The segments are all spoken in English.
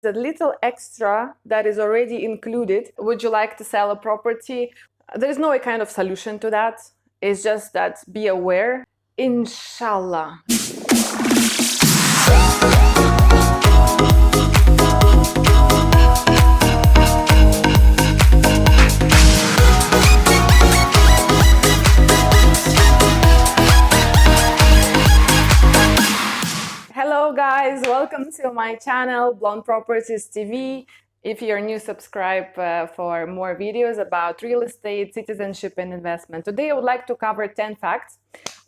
the little extra that is already included. Would you like to sell a property? There's no kind of solution to that. It's just that be aware. Inshallah. Hello guys, welcome to my channel Blonde Properties TV. If you're new, subscribe for more videos about real estate, citizenship and investment. Today I would like to cover 10 facts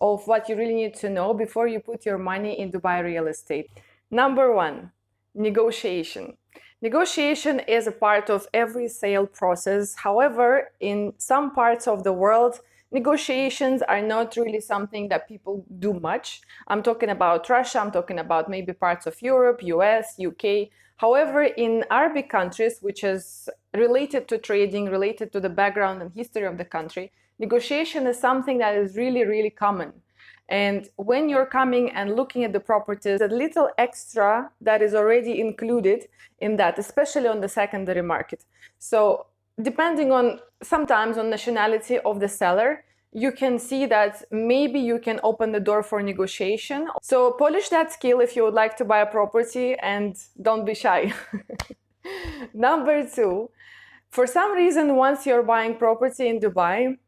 of what you really need to know before you put your money in Dubai real estate. Number 1, negotiation. Negotiation is a part of every sale process. However, in some parts of the world, negotiations are not really something that people do much. I'm talking about Russia, I'm talking about maybe parts of Europe, US, UK. However, in Arabic countries, which is related to trading, related to the background and history of the country, negotiation is something that is really common. And when you're coming and looking at the properties, a little extra that is already included in that, especially on the secondary market. So depending on sometimes on nationality of the seller, you can see that maybe you can open the door for negotiation. So polish that skill if you would like to buy a property and don't be shy. Number 2, for some reason, once you're buying property in Dubai,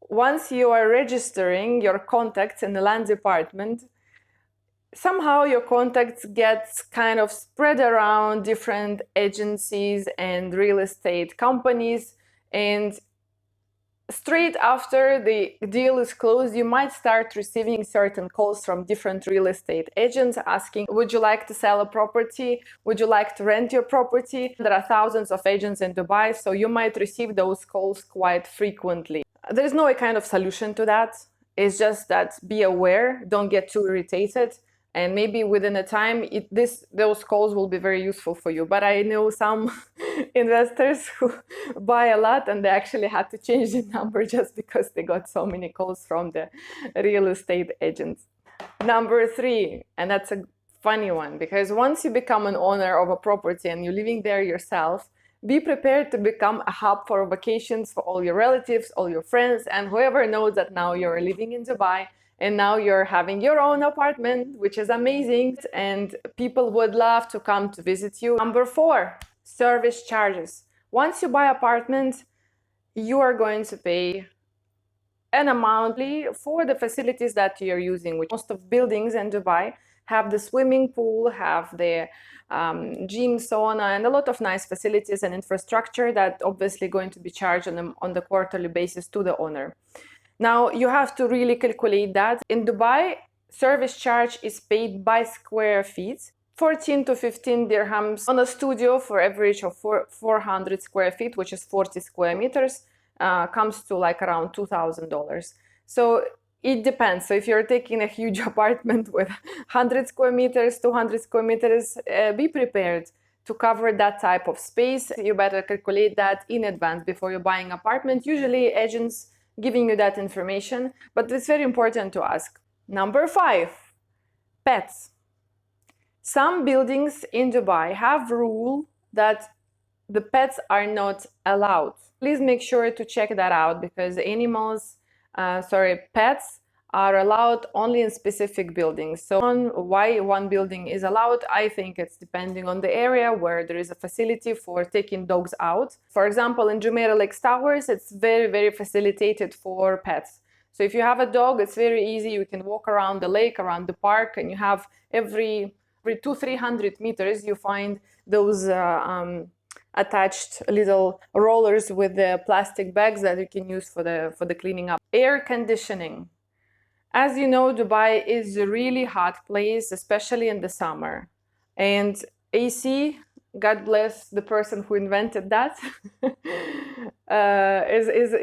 once you are registering your contacts in the land department, somehow your contacts get kind of spread around different agencies and real estate companies, and straight after the deal is closed, you might start receiving certain calls from different real estate agents asking, would you like to sell a property? Would you like to rent your property? There are thousands of agents in Dubai, so you might receive those calls quite frequently. There's no kind of solution to that. It's just that be aware, don't get too irritated, and maybe within a time those calls will be very useful for you. But I know some investors who buy a lot and they actually had to change the number just because they got so many calls from the real estate agents. Number 3, and that's a funny one, because once you become an owner of a property and you're living there yourself, be prepared to become a hub for vacations for all your relatives, all your friends, and whoever knows that now you're living in Dubai and now you're having your own apartment, which is amazing, and people would love to come to visit you. Number 4, service charges. Once you buy an apartment, you are going to pay an amount for the facilities that you're using, which most of buildings in Dubai have the swimming pool, have the gym, sauna, and a lot of nice facilities and infrastructure that obviously going to be charged on the quarterly basis to the owner. Now, you have to really calculate that. In Dubai, service charge is paid by square feet, 14 to 15 dirhams on a studio for average of 400 square feet, which is 40 square meters, comes to like around $2,000. So it depends. So if you're taking a huge apartment with 100 square meters, 200 square meters, be prepared to cover that type of space. You better calculate that in advance before you're buying an apartment. Usually agents giving you that information, but it's very important to ask. Number 5, pets. Some buildings in Dubai have rule that the pets are not allowed. Please make sure to check that out, because pets are allowed only in specific buildings. So why one building is allowed, I think it's depending on the area where there is a facility for taking dogs out. For example, in Jumeirah Lakes Towers, it's very facilitated for pets. So if you have a dog, it's very easy. You can walk around the lake, around the park, and you have every 200-300 meters, you find those attached little rollers with the plastic bags that you can use for the cleaning up. Air conditioning. As you know, Dubai is a really hot place, especially in the summer. And AC, God bless the person who invented that,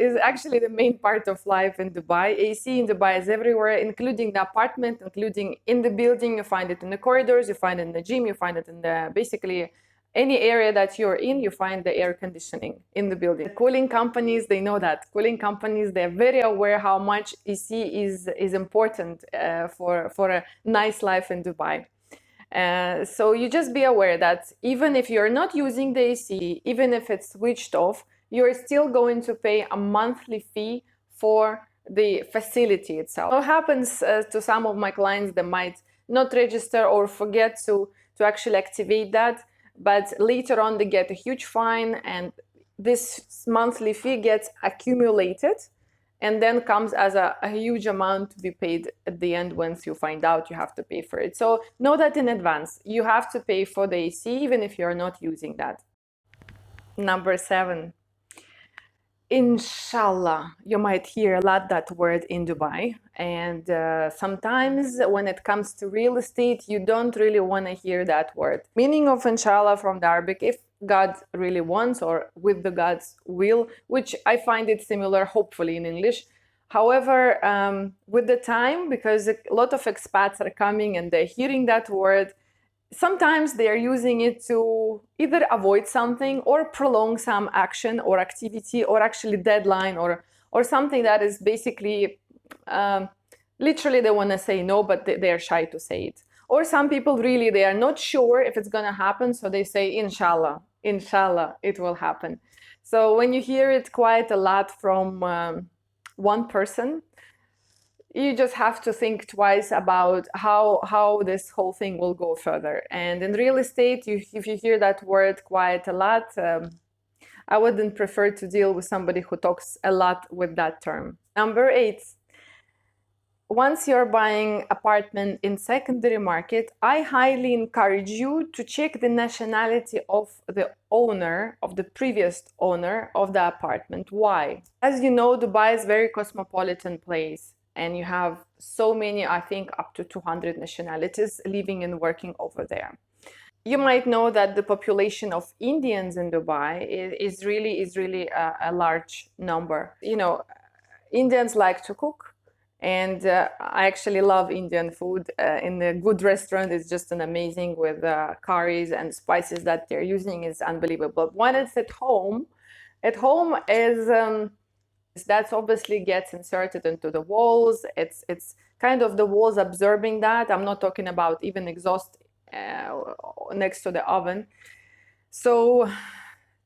is actually the main part of life in Dubai. AC in Dubai is everywhere, including the apartment, including in the building. You find it in the corridors, you find it in the gym, you find it in the basically any area that you're in, you find the air conditioning in the building. The cooling companies, they know that. Cooling companies, they're very aware how much AC is important for a nice life in Dubai. So you just be aware that even if you're not using the AC, even if it's switched off, you're still going to pay a monthly fee for the facility itself. What happens to some of my clients, they might not register or forget to actually activate that, but later on they get a huge fine, and this monthly fee gets accumulated and then comes as a huge amount to be paid at the end once you find out you have to pay for it. So know that in advance. You have to pay for the AC even if you're not using that. Number 7. Inshallah. You might hear a lot that word in Dubai, and sometimes when it comes to real estate, you don't really want to hear that word. Meaning of inshallah from the Arabic, if God really wants, or with the God's will, which I find it similar, hopefully, in English. However, with the time, because a lot of expats are coming and they're hearing that word, sometimes they are using it to either avoid something or prolong some action or activity, or actually deadline, or something that is basically literally they want to say no, but they are shy to say it. Or some people really, they are not sure if it's going to happen, so they say inshallah, inshallah it will happen. So when you hear it quite a lot from one person, you just have to think twice about how this whole thing will go further. And in real estate, if you hear that word quite a lot, I wouldn't prefer to deal with somebody who talks a lot with that term. Number 8. Once you're buying apartment in secondary market, I highly encourage you to check the nationality of the owner, of the previous owner of the apartment. Why? As you know, Dubai is a very cosmopolitan place, and you have so many, I think up to 200 nationalities living and working over there. You might know that the population of Indians in Dubai is really a large number. You know, Indians like to cook, and I actually love Indian food. In a good restaurant, it's just an amazing, with curries and spices that they're using is unbelievable. When it's at home is that's obviously gets inserted into the walls. It's kind of the walls absorbing that. I'm not talking about even exhaust next to the oven. So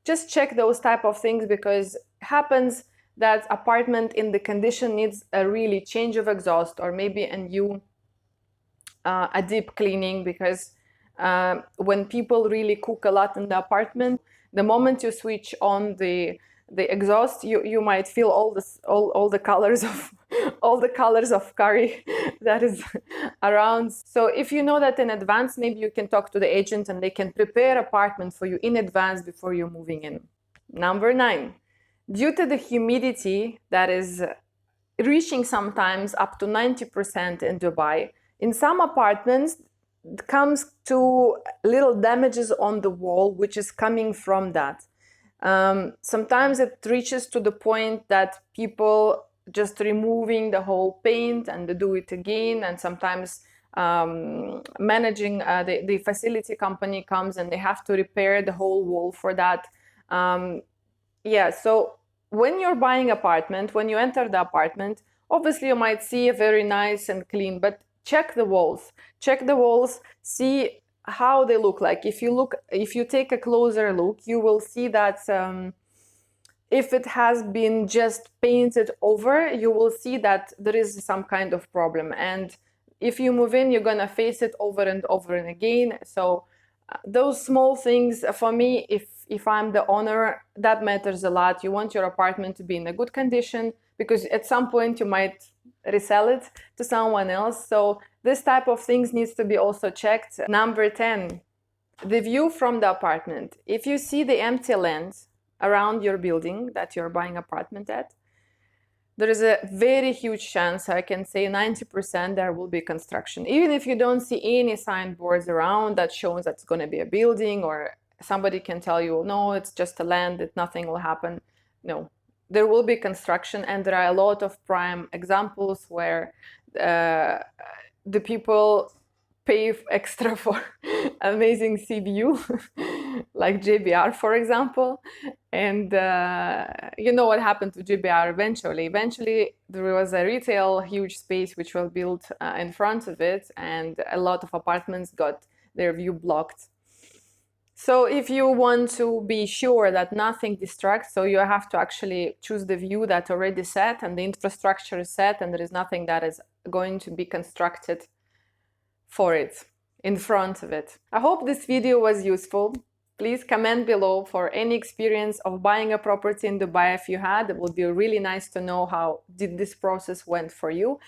just check those type of things, because it happens that apartment in the condition needs a really change of exhaust, or maybe a new a deep cleaning, because when people really cook a lot in the apartment, the moment you switch on the exhaust, you might feel all the colors of all the colors of curry that is around. So if you know that in advance, maybe you can talk to the agent and they can prepare apartment for you in advance before you're moving in. Number 9, due to the humidity that is reaching sometimes up to 90% in Dubai, in some apartments it comes to little damages on the wall, which is coming from that. Sometimes it reaches to the point that people just removing the whole paint and do it again, and sometimes managing the facility company comes and they have to repair the whole wall for that. Yeah, so when you're buying apartment, when you enter the apartment, obviously you might see a very nice and clean, but check the walls, see how they look like. If you take a closer look, you will see that if it has been just painted over, you will see that there is some kind of problem. And if you move in, you're gonna face it over and over and again. So those small things, for me, if I'm the owner, that matters a lot. You want your apartment to be in a good condition, because at some point you might resell it to someone else. So this type of things needs to be also checked. Number 10, the view from the apartment. If you see the empty land around your building that you're buying apartment at, there is a very huge chance, I can say 90%, there will be construction. Even if you don't see any signboards around that shows that it's going to be a building, or somebody can tell you, no, it's just a land, that nothing will happen. No, there will be construction, and there are a lot of prime examples where the people pay extra for amazing CBU, like JBR, for example. And you know what happened to JBR eventually? Eventually, there was a retail huge space which was built in front of it, and a lot of apartments got their view blocked. So if you want to be sure that nothing distracts, so you have to actually choose the view that's already set and the infrastructure is set and there is nothing that is going to be constructed for it, in front of it. I hope this video was useful. Please comment below for any experience of buying a property in Dubai if you had. It would be really nice to know how did this process went for you.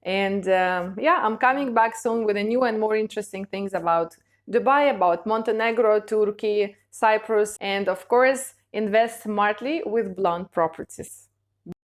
And yeah, I'm coming back soon with a new and more interesting things about Dubai, about Montenegro, Turkey, Cyprus, and of course, invest smartly with Blonde Properties.